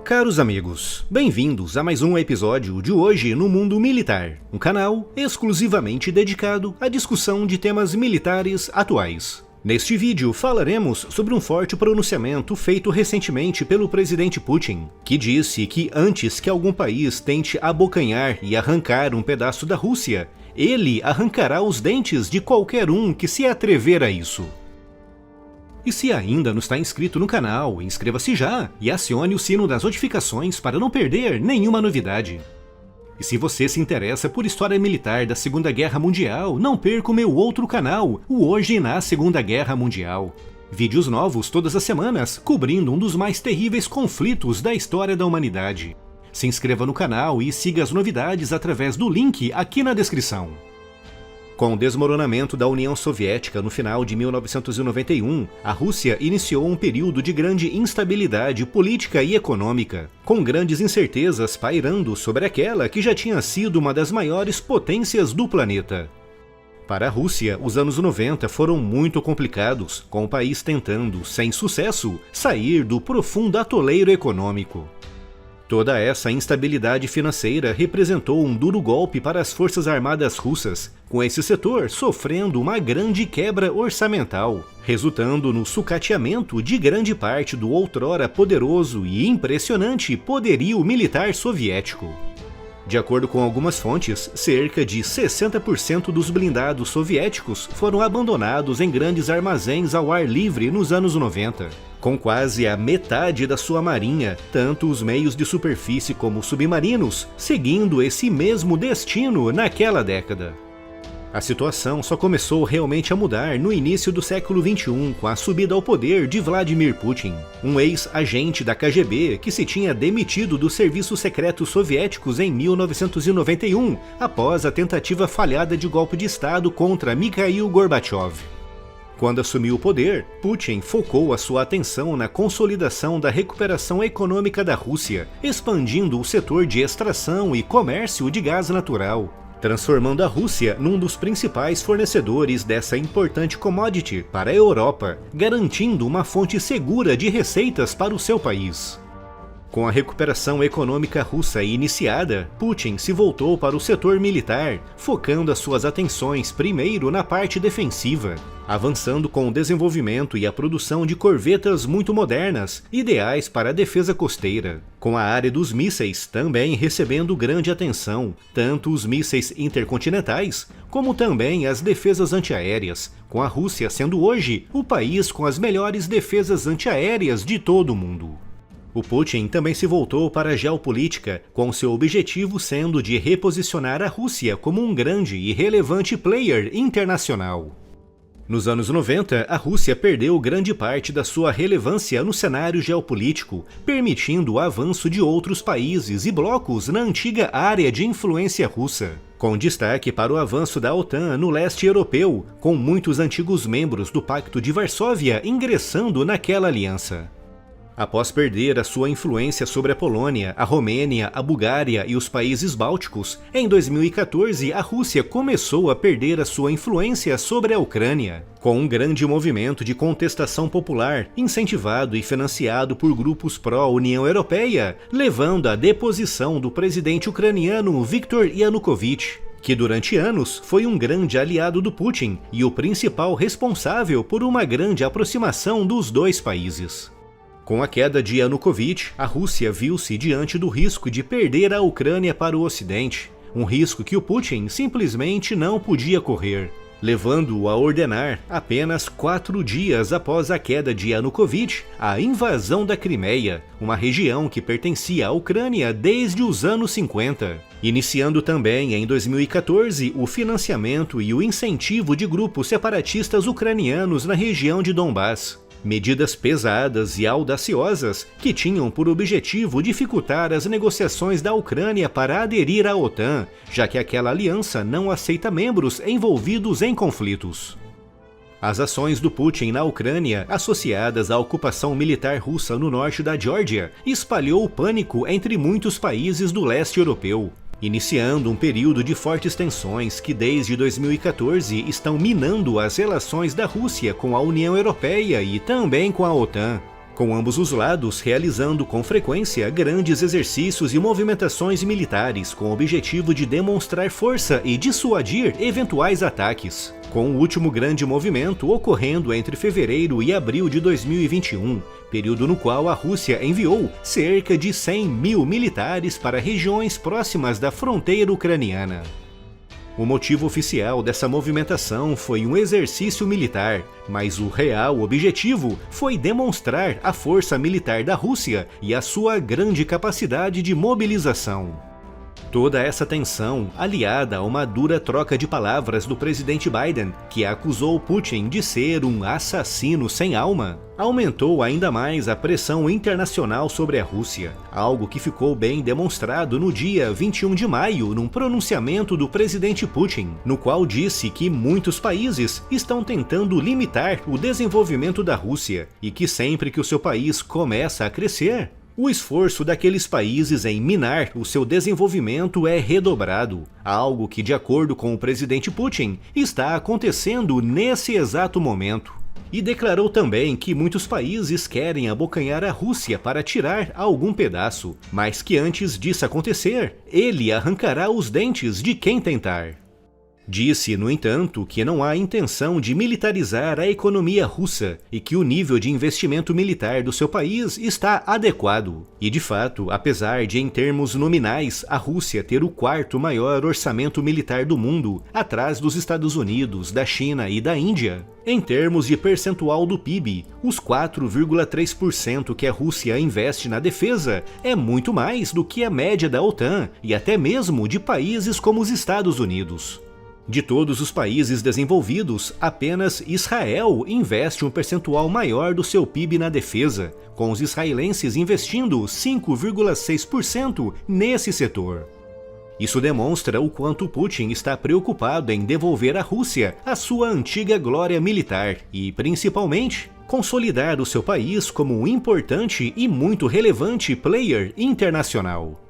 Caros amigos, bem-vindos a mais um episódio de Hoje no Mundo Militar, um canal exclusivamente dedicado à discussão de temas militares atuais. Neste vídeo falaremos sobre um forte pronunciamento feito recentemente pelo presidente Putin, que disse que antes que algum país tente abocanhar e arrancar um pedaço da Rússia, ele arrancará os dentes de qualquer um que se atrever a isso. E se ainda não está inscrito no canal, inscreva-se já e acione o sino das notificações para não perder nenhuma novidade. E se você se interessa por história militar da Segunda Guerra Mundial, não perca o meu outro canal, o Hoje na Segunda Guerra Mundial. Vídeos novos todas as semanas, cobrindo um dos mais terríveis conflitos da história da humanidade. Se inscreva no canal e siga as novidades através do link aqui na descrição. Com o desmoronamento da União Soviética no final de 1991, a Rússia iniciou um período de grande instabilidade política e econômica, com grandes incertezas pairando sobre aquela que já tinha sido uma das maiores potências do planeta. Para a Rússia, os anos 90 foram muito complicados, com o país tentando, sem sucesso, sair do profundo atoleiro econômico. Toda essa instabilidade financeira representou um duro golpe para as forças armadas russas, com esse setor sofrendo uma grande quebra orçamental, resultando no sucateamento de grande parte do outrora poderoso e impressionante poderio militar soviético. De acordo com algumas fontes, cerca de 60% dos blindados soviéticos foram abandonados em grandes armazéns ao ar livre nos anos 90, com quase a metade da sua marinha, tanto os meios de superfície como submarinos, seguindo esse mesmo destino naquela década. A situação só começou realmente a mudar no início do século XXI, com a subida ao poder de Vladimir Putin, um ex-agente da KGB que se tinha demitido dos serviços secretos soviéticos em 1991, após a tentativa falhada de golpe de Estado contra Mikhail Gorbachev. Quando assumiu o poder, Putin focou a sua atenção na consolidação da recuperação econômica da Rússia, expandindo o setor de extração e comércio de gás natural, transformando a Rússia num dos principais fornecedores dessa importante commodity para a Europa, garantindo uma fonte segura de receitas para o seu país. Com a recuperação econômica russa iniciada, Putin se voltou para o setor militar, focando as suas atenções primeiro na parte defensiva, avançando com o desenvolvimento e a produção de corvetas muito modernas, ideais para a defesa costeira, com a área dos mísseis também recebendo grande atenção, tanto os mísseis intercontinentais, como também as defesas antiaéreas, com a Rússia sendo hoje o país com as melhores defesas antiaéreas de todo o mundo. O Putin também se voltou para a geopolítica, com seu objetivo sendo de reposicionar a Rússia como um grande e relevante player internacional. Nos anos 90, a Rússia perdeu grande parte da sua relevância no cenário geopolítico, permitindo o avanço de outros países e blocos na antiga área de influência russa, com destaque para o avanço da OTAN no leste europeu, com muitos antigos membros do Pacto de Varsóvia ingressando naquela aliança. Após perder a sua influência sobre a Polônia, a Romênia, a Bulgária e os países bálticos, em 2014 a Rússia começou a perder a sua influência sobre a Ucrânia, com um grande movimento de contestação popular, incentivado e financiado por grupos pró-União Europeia, levando à deposição do presidente ucraniano Viktor Yanukovych, que durante anos foi um grande aliado do Putin e o principal responsável por uma grande aproximação dos dois países. Com a queda de Yanukovych, a Rússia viu-se diante do risco de perder a Ucrânia para o Ocidente, um risco que o Putin simplesmente não podia correr, levando-o a ordenar, apenas 4 dias após a queda de Yanukovych, a invasão da Crimeia, uma região que pertencia à Ucrânia desde os anos 50, iniciando também em 2014 o financiamento e o incentivo de grupos separatistas ucranianos na região de Donbass. Medidas pesadas e audaciosas que tinham por objetivo dificultar as negociações da Ucrânia para aderir à OTAN, já que aquela aliança não aceita membros envolvidos em conflitos. As ações do Putin na Ucrânia, associadas à ocupação militar russa no norte da Geórgia, espalhou o pânico entre muitos países do leste europeu, iniciando um período de fortes tensões que desde 2014 estão minando as relações da Rússia com a União Europeia e também com a OTAN. com ambos os lados realizando com frequência grandes exercícios e movimentações militares com o objetivo de demonstrar força e dissuadir eventuais ataques, com o último grande movimento ocorrendo entre fevereiro e abril de 2021, período no qual a Rússia enviou cerca de 100 mil militares para regiões próximas da fronteira ucraniana. O motivo oficial dessa movimentação foi um exercício militar, mas o real objetivo foi demonstrar a força militar da Rússia e a sua grande capacidade de mobilização. Toda essa tensão, aliada a uma dura troca de palavras do presidente Biden, que acusou Putin de ser um assassino sem alma, aumentou ainda mais a pressão internacional sobre a Rússia, algo que ficou bem demonstrado no dia 21 de maio num pronunciamento do presidente Putin, no qual disse que muitos países estão tentando limitar o desenvolvimento da Rússia e que sempre que o seu país começa a crescer, o esforço daqueles países em minar o seu desenvolvimento é redobrado, algo que, de acordo com o presidente Putin, está acontecendo nesse exato momento. E declarou também que muitos países querem abocanhar a Rússia para tirar algum pedaço, mas que antes disso acontecer, ele arrancará os dentes de quem tentar. Disse, no entanto, que não há intenção de militarizar a economia russa e que o nível de investimento militar do seu país está adequado. E de fato, apesar de em termos nominais a Rússia ter o quarto maior orçamento militar do mundo, atrás dos Estados Unidos, da China e da Índia, em termos de percentual do PIB, os 4,3% que a Rússia investe na defesa é muito mais do que a média da OTAN e até mesmo de países como os Estados Unidos. De todos os países desenvolvidos, apenas Israel investe um percentual maior do seu PIB na defesa, com os israelenses investindo 5,6% nesse setor. Isso demonstra o quanto Putin está preocupado em devolver à Rússia a sua antiga glória militar e, principalmente, consolidar o seu país como um importante e muito relevante player internacional.